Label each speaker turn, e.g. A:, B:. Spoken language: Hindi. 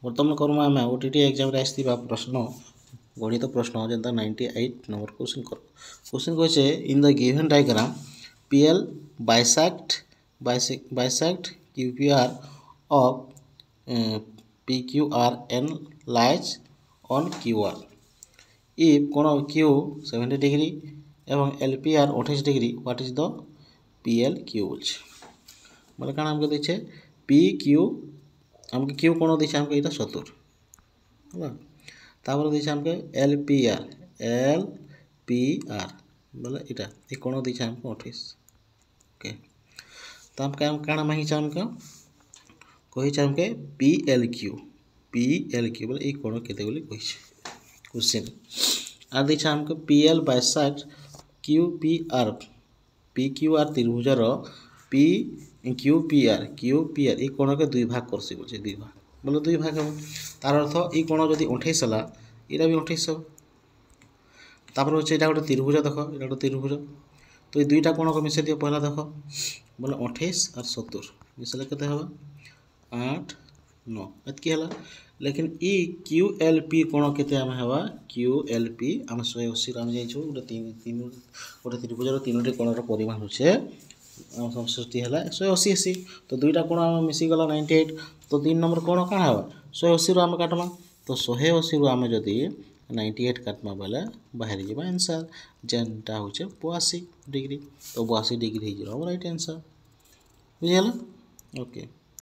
A: बर्तमान करमा आम ओटीटी एग्जाम आसवा प्रश्न गणित प्रश्न जेनता 98 नंबर क्वेश्चन कर क्वेश्चन कहे in the given diagram PL bisect QPR of PQR and lies on QR if कोण Q 70 डिग्री एवं LPR 28 degree what is the PLQ बोलছে बोले काना हमके देछे PQ हमके Q कोण देछे हमके इटा 70 होला तापर देछे हमके LPR बोले इटा ए कोण देछे हमके 28 ओके तो हमके हम काना मांगी हमके कही हमके PLQ बोले ये कोण केते बोली कही क्वेश्चन आ देछे हमके PL बाइसेक्ट PQR त्रिभुजर QPR ये कोण के दुई भाग करसी बोलछे दुई भाग बोले दुई भाग हम तार अर्थ ये कोण जदी 28 हला एटा भी 28 हो तापर होचे एटा गोटे त्रिभुज देखो एटा गोटे त्रिभुज तो ये दुईटा कोण को मिसे दियो पहला देखो बोले 28 और 70 मिसले केते हबा 8 9 एतकी हला लेकिन ई QLP कोण केते हम हवा QLP हम 180 हम जाइछो गोटे त्रिभुजर तीनोटी कोणर परिमाण होचे हम समष्टि हला 180 तो दुईटा कोण हम मिसी गला 98 तो 3 नंबर कोण काना हवा 180 रो हम काटमा तो 180 रो हम जदी 98 काटमा बोले बाहर जेबा आंसर जेनटा होचे 82 डिग्री तो 82 डिग्री हे जरो राइट आंसर बुझियला ओके